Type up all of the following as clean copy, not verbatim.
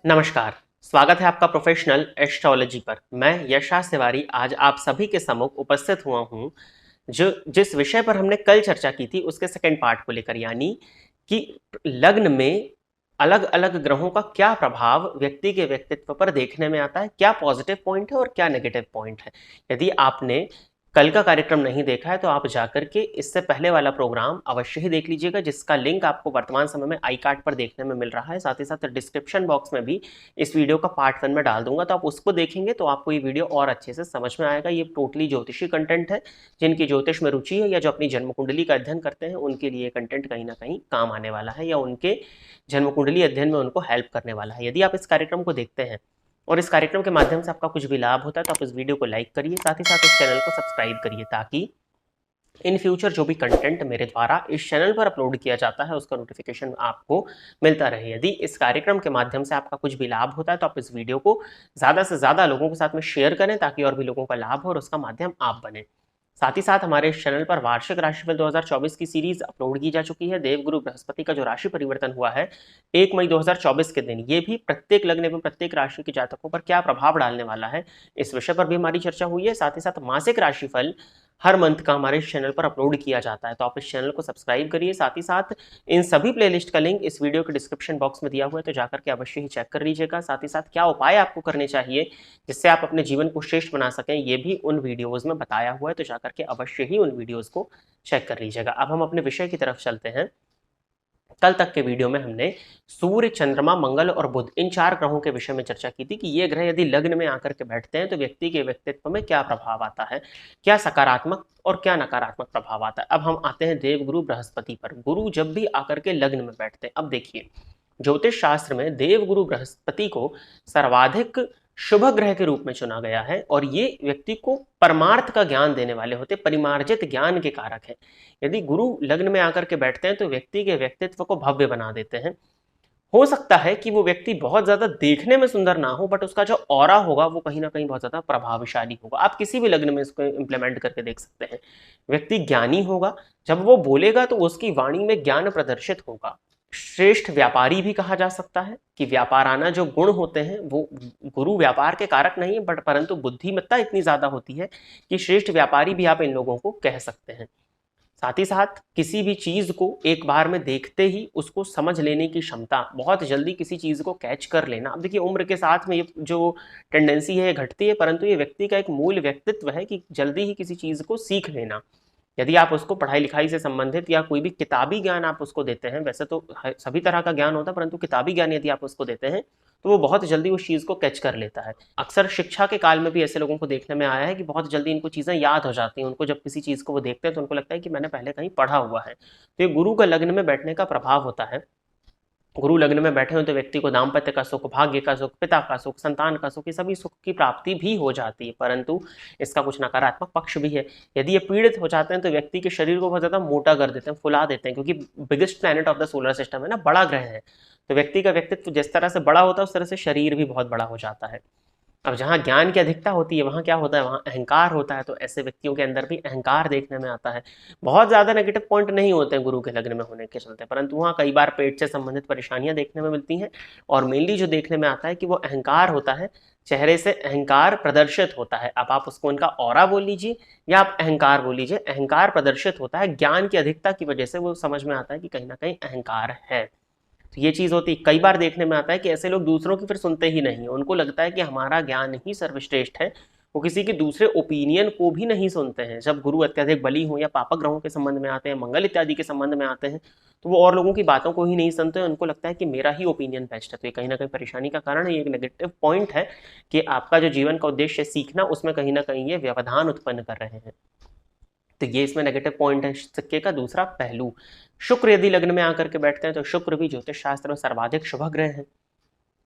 नमस्कार। स्वागत है आपका प्रोफेशनल एस्ट्रोलॉजी पर। मैं यशराज तिवारी आज आप सभी के सम्मुख उपस्थित हुआ हूं जो जिस विषय पर हमने कल चर्चा की थी उसके सेकंड पार्ट को लेकर, यानी कि लग्न में अलग अलग ग्रहों का क्या प्रभाव व्यक्ति के व्यक्तित्व पर देखने में आता है, क्या पॉजिटिव पॉइंट है और क्या नेगेटिव पॉइंट है। यदि आपने कल का कार्यक्रम नहीं देखा है तो आप जाकर के इससे पहले वाला प्रोग्राम अवश्य ही देख लीजिएगा, जिसका लिंक आपको वर्तमान समय में आई कार्ड पर देखने में मिल रहा है। साथ ही साथ डिस्क्रिप्शन बॉक्स में भी इस वीडियो का पार्ट 1 में डाल दूंगा, तो आप उसको देखेंगे तो आपको ये वीडियो और अच्छे से समझ में आएगा। ये टोटली ज्योतिषी कंटेंट है। जिनकी ज्योतिष में रुचि है या जो अपनी जन्म कुंडली का अध्ययन करते हैं उनके लिए कंटेंट कहीं ना कहीं काम आने वाला है, या उनके जन्म कुंडली अध्ययन में उनको हेल्प करने वाला है। यदि आप इस कार्यक्रम को देखते हैं और इस कार्यक्रम के माध्यम से आपका कुछ भी लाभ होता है तो आप इस वीडियो को लाइक करिए, साथ ही साथ इस चैनल को सब्सक्राइब करिए, ताकि इन फ्यूचर जो भी कंटेंट मेरे द्वारा इस चैनल पर अपलोड किया जाता है उसका नोटिफिकेशन आपको मिलता रहे। यदि इस कार्यक्रम के माध्यम से आपका कुछ भी लाभ होता है तो आप इस वीडियो को ज़्यादा से ज़्यादा लोगों के साथ में शेयर करें, ताकि और भी लोगों का लाभ हो और उसका माध्यम आप बने। साथ ही साथ हमारे इस चैनल पर वार्षिक राशिफल 2024 की सीरीज अपलोड की जा चुकी है। देवगुरु बृहस्पति का जो राशि परिवर्तन हुआ है 1 मई 2024 के दिन, ये भी प्रत्येक लग्न एवं प्रत्येक राशि के जातकों पर क्या प्रभाव डालने वाला है, इस विषय पर भी हमारी चर्चा हुई है। साथ ही साथ मासिक राशिफल हर मंथ का हमारे इस चैनल पर अपलोड किया जाता है, तो आप इस चैनल को सब्सक्राइब करिए। साथ ही साथ इन सभी प्लेलिस्ट का लिंक इस वीडियो के डिस्क्रिप्शन बॉक्स में दिया हुआ है, तो जाकर के अवश्य ही चेक कर लीजिएगा। साथ ही साथ क्या उपाय आपको करने चाहिए जिससे आप अपने जीवन को श्रेष्ठ बना सकें, ये भी उन वीडियोज में बताया हुआ है, तो जाकर के अवश्य ही उन वीडियोज को चेक कर लीजिएगा। अब हम अपने विषय की तरफ चलते हैं। कल तक के वीडियो में हमने सूर्य, चंद्रमा, मंगल और बुध, इन 4 ग्रहों के विषय में चर्चा की थी कि ये ग्रह यदि लग्न में आकर के बैठते हैं तो व्यक्ति के व्यक्तित्व में क्या प्रभाव आता है, क्या सकारात्मक और क्या नकारात्मक प्रभाव आता है। अब हम आते हैं देवगुरु बृहस्पति पर। गुरु जब भी आकर के लग्न में बैठते हैं, अब देखिए ज्योतिष शास्त्र में देवगुरु बृहस्पति को सर्वाधिक शुभ ग्रह के रूप में चुना गया है, और ये व्यक्ति को परमार्थ का ज्ञान देने वाले होते, परिमार्जित ज्ञान के कारक है। यदि गुरु लग्न में आकर के बैठते हैं तो व्यक्ति के व्यक्तित्व को भव्य बना देते हैं। हो सकता है कि वो व्यक्ति बहुत ज्यादा देखने में सुंदर ना हो, बट उसका जो ऑरा होगा वो कहीं ना कहीं बहुत ज्यादा प्रभावशाली होगा। आप किसी भी लग्न में इसको इंप्लीमेंट करके देख सकते हैं। व्यक्ति ज्ञानी होगा, जब वो बोलेगा तो उसकी वाणी में ज्ञान प्रदर्शित होगा। श्रेष्ठ व्यापारी भी कहा जा सकता है कि व्यापाराना जो गुण होते हैं वो, गुरु व्यापार के कारक नहीं है बट परंतु बुद्धिमत्ता इतनी ज्यादा होती है कि श्रेष्ठ व्यापारी भी आप इन लोगों को कह सकते हैं। साथ ही साथ किसी भी चीज को एक बार में देखते ही उसको समझ लेने की क्षमता, बहुत जल्दी किसी चीज को कैच कर लेना। अब देखिए उम्र के साथ में ये जो टेंडेंसी है घटती है, परंतु ये व्यक्ति का एक मूल व्यक्तित्व है कि जल्दी ही किसी चीज को सीख लेना। यदि आप उसको पढ़ाई लिखाई से संबंधित या कोई भी किताबी ज्ञान आप उसको देते हैं, वैसे तो सभी तरह का ज्ञान होता है परंतु किताबी ज्ञान यदि आप उसको देते हैं तो वो बहुत जल्दी उस चीज को कैच कर लेता है। अक्सर शिक्षा के काल में भी ऐसे लोगों को देखने में आया है कि बहुत जल्दी इनको चीजें याद हो जाती हैं। उनको जब किसी चीज को वो देखते हैं तो उनको लगता है कि मैंने पहले कहीं पढ़ा हुआ है। तो ये गुरु का लग्न में बैठने का प्रभाव होता है। गुरु लग्न में बैठे हो तो व्यक्ति को दाम्पत्य का सुख, भाग्य का सुख, पिता का सुख, संतान का सुख, ये सभी सुख की प्राप्ति भी हो जाती है, परंतु इसका कुछ नकारात्मक पक्ष भी है। यदि ये पीड़ित हो जाते हैं तो व्यक्ति के शरीर को बहुत ज्यादा मोटा कर देते हैं, फुला देते हैं, क्योंकि biggest planet of the solar system है ना, बड़ा ग्रह है। तो व्यक्ति का व्यक्तित्व जिस तरह से बड़ा होता है उस तरह से शरीर भी बहुत बड़ा हो जाता है। अब जहाँ ज्ञान की अधिकता होती है वहाँ क्या होता है, वहाँ अहंकार होता है, तो ऐसे व्यक्तियों के अंदर भी अहंकार देखने में आता है। बहुत ज्यादा नेगेटिव पॉइंट नहीं होते हैं गुरु के लग्न में होने के चलते, परंतु वहाँ कई बार पेट से संबंधित परेशानियां देखने में मिलती हैं। और मेनली जो देखने में आता है कि वो अहंकार होता है, चेहरे से अहंकार प्रदर्शित होता है। अब आप उसको उनका ऑरा बोल लीजिए या आप अहंकार बोल लीजिए, अहंकार प्रदर्शित होता है। ज्ञान की अधिकता की वजह से वो समझ में आता है कि कहीं ना कहीं अहंकार है। तो ये चीज होती है, कई बार देखने में आता है कि ऐसे लोग दूसरों की फिर सुनते ही नहीं है। उनको लगता है कि हमारा ज्ञान ही सर्वश्रेष्ठ है, वो किसी के दूसरे ओपिनियन को भी नहीं सुनते हैं। जब गुरु अत्यधिक बली हो या पापक ग्रहों के संबंध में आते हैं, मंगल इत्यादि के संबंध में आते हैं, तो वो और लोगों की बातों को ही नहीं सुनते हैं। उनको लगता है कि मेरा ही ओपिनियन बेस्ट है। तो ये कहीं ना कहीं परेशानी का कारण है, ये एक नेगेटिव पॉइंट है कि आपका जो जीवन का उद्देश्य है सीखना, उसमें कहीं ना कहीं ये व्यवधान उत्पन्न कर रहे हैं। तो ये इसमें नेगेटिव पॉइंट है सिक्के का दूसरा पहलू। शुक्र यदि लग्न में आकर के बैठते हैं तो शुक्र भी ज्योतिष शास्त्र में सर्वाधिक शुभ ग्रह है।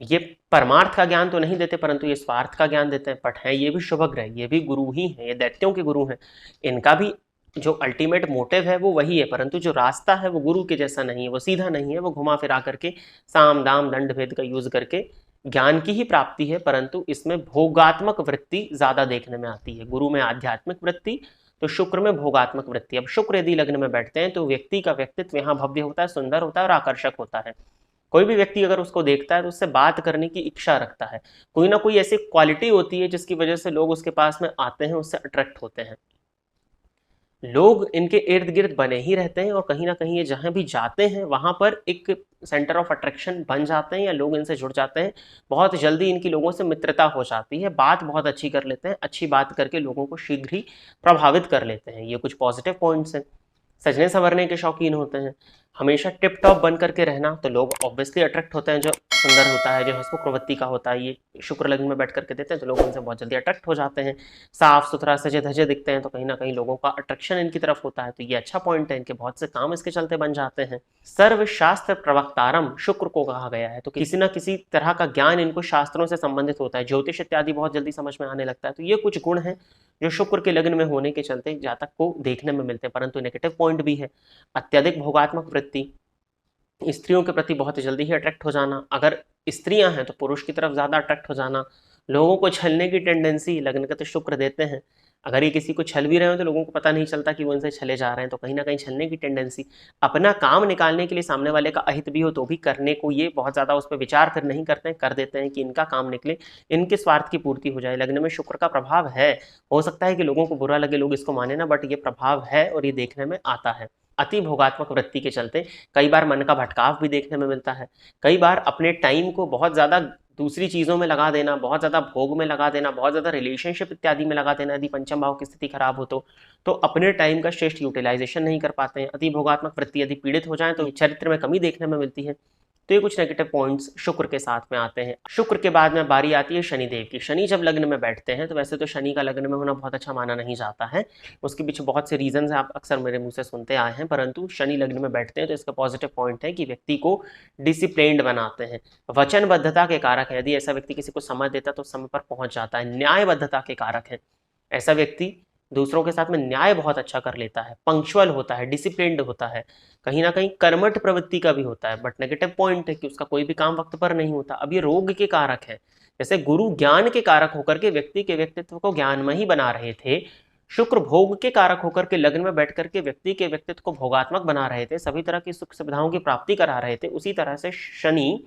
ये परमार्थ का ज्ञान तो नहीं देते परंतु ये स्वार्थ का ज्ञान देते हैं, बट है ये भी शुभ ग्रह, ये भी गुरु ही है, ये दैत्यों के गुरु हैं। इनका भी जो अल्टीमेट मोटिव है वो वही है, परंतु जो रास्ता है वो गुरु के जैसा नहीं है, वो सीधा नहीं है, वो घुमा फिरा करके साम दाम दंड भेद का यूज करके ज्ञान की ही प्राप्ति है, परंतु इसमें भोगात्मक वृत्ति ज्यादा देखने में आती है। गुरु में आध्यात्मिक वृत्ति, तो शुक्र में भोगात्मक वृत्ति। अब शुक्र यदि लग्न में बैठते हैं तो व्यक्ति का व्यक्तित्व यहाँ भव्य होता है, सुंदर होता है और आकर्षक होता है। कोई भी व्यक्ति अगर उसको देखता है तो उससे बात करने की इच्छा रखता है। कोई ना कोई ऐसी क्वालिटी होती है जिसकी वजह से लोग उसके पास में आते हैं, उससे अट्रैक्ट होते हैं। लोग इनके इर्द गिर्द बने ही रहते हैं और कहीं ना कहीं ये जहां भी जाते हैं वहां पर एक सेंटर ऑफ अट्रैक्शन बन जाते हैं या लोग इनसे जुड़ जाते हैं। बहुत जल्दी इनकी लोगों से मित्रता हो जाती है, बात बहुत अच्छी कर लेते हैं, अच्छी बात करके लोगों को शीघ्र ही प्रभावित कर लेते हैं। ये कुछ पॉजिटिव पॉइंट्स हैं। सजने संवरने के शौकीन होते हैं, हमेशा टिप टॉप बन करके रहना, तो लोग ऑब्वियसली अट्रैक्ट होते हैं। जो सुंदर होता है, जो हंसमुख प्रवृत्ति का होता है, ये शुक्र लग्न में बैठ करके देते हैं तो लोग उनसे बहुत जल्दी अट्रैक्ट हो जाते हैं। साफ सुथरा सजे धजे दिखते हैं तो कहीं ना कहीं लोगों का अट्रैक्शन इनकी तरफ होता है, तो ये अच्छा पॉइंट है। इनके बहुत से काम इसके चलते बन जाते हैं। सर्वशास्त्र प्रवक्तारम शुक्र को कहा गया है, तो किसी ना किसी तरह का ज्ञान इनको शास्त्रों से संबंधित होता है, ज्योतिष इत्यादि बहुत जल्दी समझ में आने लगता है। तो ये कुछ गुण हैं जो शुक्र के लग्न में होने के चलते जातक को देखने में मिलते हैं। परंतु नेगेटिव पॉइंट भी है, अत्यधिक भोगात्मक वृत्ति, स्त्रियों के प्रति बहुत जल्दी ही अट्रैक्ट हो जाना, अगर स्त्रियां हैं तो पुरुष की तरफ ज्यादा अट्रैक्ट हो जाना, लोगों को छलने की टेंडेंसी, लग्न का तो शुक्र देते हैं। अगर ये किसी को छल भी रहे हो तो लोगों को पता नहीं चलता कि वो उनसे छले जा रहे हैं, तो कहीं ना कहीं छलने की टेंडेंसी, अपना काम निकालने के लिए सामने वाले का अहित भी हो तो भी करने को ये बहुत ज्यादा उस पर विचार फिर नहीं करते हैं, कर देते हैं कि इनका काम निकले, इनके स्वार्थ की पूर्ति हो जाए। लग्न में शुक्र का प्रभाव है, हो सकता है कि लोगों को बुरा लगे, लोग इसको माने ना, बट ये प्रभाव है और ये देखने में आता है। अति भोगात्मक वृत्ति के चलते कई बार मन का भटकाव भी देखने में मिलता है। कई बार अपने टाइम को बहुत ज्यादा दूसरी चीजों में लगा देना, बहुत ज्यादा भोग में लगा देना, बहुत ज्यादा रिलेशनशिप इत्यादि में लगा देना, यदि पंचम भाव की स्थिति खराब हो तो अपने टाइम का श्रेष्ठ यूटिलाइजेशन नहीं कर पाते हैं। अति भोगात्मक वृत्ति यदि पीड़ित हो जाए तो चरित्र में कमी देखने में मिलती है। तो ये कुछ नेगेटिव पॉइंट्स शुक्र के साथ में आते हैं। शुक्र के बाद में बारी आती है शनिदेव की। शनि जब लग्न में बैठते हैं तो वैसे तो शनि का लग्न में होना बहुत अच्छा माना नहीं जाता है, उसके पीछे बहुत से रीजंस आप अक्सर मेरे मुंह से सुनते आए हैं, परंतु शनि लग्न में बैठते हैं तो इसका पॉजिटिव पॉइंट है कि व्यक्ति को डिसिप्लिन्ड बनाते हैं, वचनबद्धता के कारक है। यदि ऐसा व्यक्ति किसी को समय देता तो समय पर पहुंच जाता है, न्यायबद्धता के कारक है। ऐसा व्यक्ति दूसरों के साथ में न्याय बहुत अच्छा कर लेता है, पंक्चुअल होता है, डिसिप्लिन्ड होता है, कहीं ना कहीं कर्मठ प्रवृत्ति का भी होता है। बट नेगेटिव पॉइंट है कि उसका कोई भी काम वक्त पर नहीं होता। अब ये रोग के कारक है, जैसे गुरु ज्ञान के कारक होकर के व्यक्ति के व्यक्तित्व को ज्ञानमय ही बना रहे थे, शुक्र भोग के कारक होकर के लग्न में बैठ करके व्यक्ति के व्यक्तित्व को भोगात्मक बना रहे थे, सभी तरह की सुख सुविधाओं की प्राप्ति करा रहे थे। उसी तरह से शनि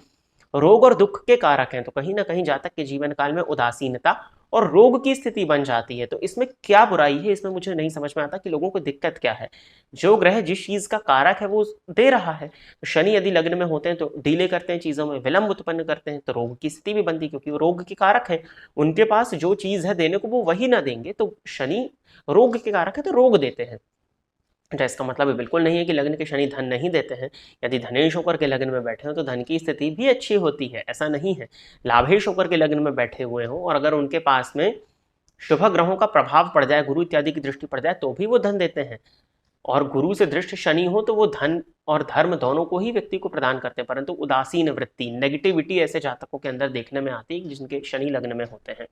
रोग और दुख के कारक हैं, तो कहीं ना कहीं जातक के जीवन काल में उदासीनता और रोग की स्थिति बन जाती है। तो इसमें क्या बुराई है, इसमें मुझे नहीं समझ में आता कि लोगों को दिक्कत क्या है। जो ग्रह जिस चीज का कारक है वो दे रहा है। तो शनि यदि लग्न में होते हैं तो डिले करते हैं, चीजों में विलंब उत्पन्न करते हैं, तो रोग की स्थिति भी बनती है, क्योंकि वो रोग के कारक है। उनके पास जो चीज है देने को वो वही ना देंगे, तो शनि रोग के कारक है तो रोग देते हैं। तो इसका मतलब बिल्कुल नहीं है कि लग्न के शनि धन नहीं देते हैं। यदि धनेश होकर के लग्न में बैठे हो तो धन की स्थिति भी अच्छी होती है, ऐसा नहीं है। लाभेश होकर के लग्न में बैठे हुए हो और अगर उनके पास में शुभ ग्रहों का प्रभाव पड़ जाए, गुरु इत्यादि की दृष्टि पड़ जाए, तो भी वो धन देते हैं। और गुरु से दृष्ट शनि हो तो वो धन और धर्म दोनों को ही व्यक्ति को प्रदान करते हैं। परंतु उदासीन वृत्ति, नेगेटिविटी ऐसे जातकों के अंदर देखने में आती है जिनके शनि लग्न में होते हैं।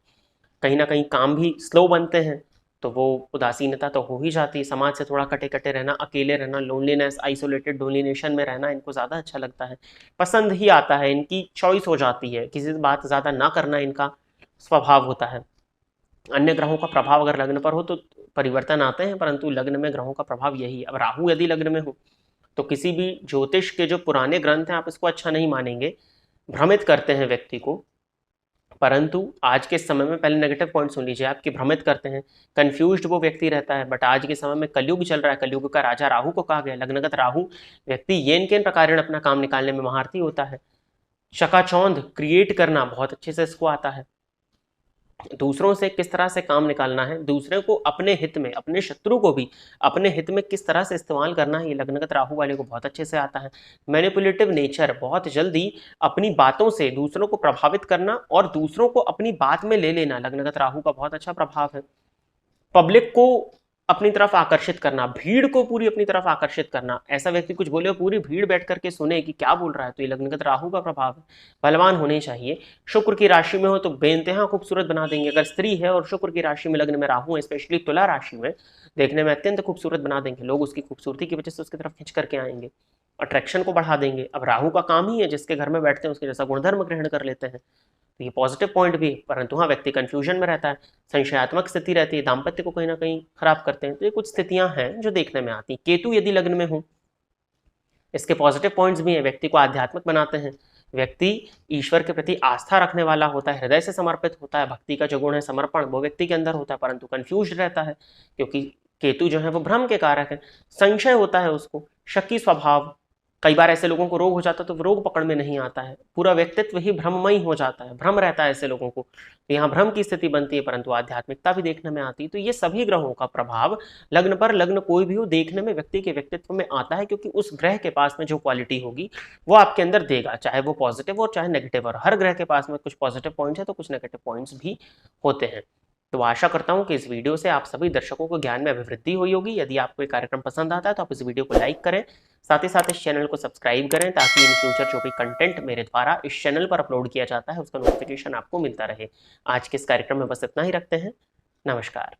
कहीं ना कहीं काम भी स्लो बनते हैं, तो वो उदासीनता तो हो ही जाती है। समाज से थोड़ा कटे कटे रहना, अकेले रहना, लोनलीनेस, आइसोलेटेड डोलिनेशन में रहना इनको ज़्यादा अच्छा लगता है, पसंद ही आता है, इनकी चॉइस हो जाती है। किसी से बात ज़्यादा ना करना इनका स्वभाव होता है। अन्य ग्रहों का प्रभाव अगर लग्न पर हो तो परिवर्तन आते हैं, परंतु लग्न में ग्रहों का प्रभाव यही है। अब राहु यदि लग्न में हो तो किसी भी ज्योतिष के जो पुराने ग्रंथ हैं आप इसको अच्छा नहीं मानेंगे, भ्रमित करते हैं व्यक्ति को। परंतु आज के समय में, पहले नेगेटिव पॉइंट सुन लीजिए, आपकी भ्रमित करते हैं, कंफ्यूज्ड वो व्यक्ति रहता है। बट आज के समय में कलयुग चल रहा है, कलयुग का राजा राहु को कहा गया। लग्नगत राहु व्यक्ति येन केन प्रकार अपना काम निकालने में महारथी होता है। चकाचौंध क्रिएट करना बहुत अच्छे से इसको आता है। दूसरों से किस तरह से काम निकालना है, दूसरे को अपने हित में, अपने शत्रु को भी अपने हित में किस तरह से इस्तेमाल करना है, ये लग्नगत राहु वाले को बहुत अच्छे से आता है। मैनिपुलेटिव नेचर, बहुत जल्दी अपनी बातों से दूसरों को प्रभावित करना और दूसरों को अपनी बात में ले लेना, लग्नगत राहु का बहुत अच्छा प्रभाव है। पब्लिक को अपनी तरफ आकर्षित करना, भीड़ को पूरी अपनी तरफ आकर्षित करना। ऐसा व्यक्ति कुछ बोले पूरी भीड़ बैठ करके सुने कि क्या बोल रहा है, तो ये लग्नगत राहु का प्रभाव है। बलवान होने चाहिए। शुक्र की राशि में हो तो बेइंतहा खूबसूरत बना देंगे। अगर स्त्री है और शुक्र की राशि में लग्न में राहु है, स्पेशली तुला राशि में, देखने में अत्यंत खूबसूरत बना देंगे। लोग उसकी खूबसूरती की वजह से उसकी तरफ खिंच करके आएंगे, अट्रैक्शन को बढ़ा देंगे। अब राहु का काम ही है जिसके घर में बैठते हैं उसके जैसा गुणधर्म ग्रहण कर लेते हैं, तो ये पॉजिटिव पॉइंट भी है। परंतु हाँ, व्यक्ति कंफ्यूजन में रहता है, संशयात्मक स्थिति रहती है, दाम्पत्य को कहीं ना कहीं खराब करते हैं। तो ये कुछ स्थितियां हैं जो देखने में आती हैं। केतु यदि लग्न में हो इसके पॉजिटिव पॉइंट्स भी हैं, व्यक्ति को आध्यात्मिक बनाते हैं, व्यक्ति ईश्वर के प्रति आस्था रखने वाला होता है, हृदय से समर्पित होता है, भक्ति का जो गुण है समर्पण वो व्यक्ति के अंदर होता है, परंतु कंफ्यूज रहता है क्योंकि केतु जो है वो भ्रम के कारक है, संशय होता है उसको, शक्की स्वभाव, कई बार ऐसे लोगों को रोग हो जाता है तो रोग पकड़ में नहीं आता है, पूरा व्यक्तित्व ही भ्रममयी हो जाता है, भ्रम रहता है ऐसे लोगों को, तो यहाँ भ्रम की स्थिति बनती है, परंतु आध्यात्मिकता भी देखने में आती है। तो ये सभी ग्रहों का प्रभाव लग्न पर, लग्न कोई भी हो, देखने में व्यक्ति के व्यक्तित्व में आता है, क्योंकि उस ग्रह के पास में जो क्वालिटी होगी वो आपके अंदर देगा, चाहे वो पॉजिटिव हो चाहे नेगेटिव, और हर ग्रह के पास में कुछ पॉजिटिव पॉइंट्स है तो कुछ नेगेटिव पॉइंट्स भी होते हैं। तो आशा करता हूं कि इस वीडियो से आप सभी दर्शकों को ज्ञान में अभिवृद्धि हुई होगी। यदि आपको ये कार्यक्रम पसंद आता है तो आप इस वीडियो को लाइक करें, साथ ही साथ इस चैनल को सब्सक्राइब करें, ताकि इन फ्यूचर जो भी कंटेंट मेरे द्वारा इस चैनल पर अपलोड किया जाता है उसका नोटिफिकेशन आपको मिलता रहे। आज के इस कार्यक्रम में बस इतना ही रखते हैं। नमस्कार।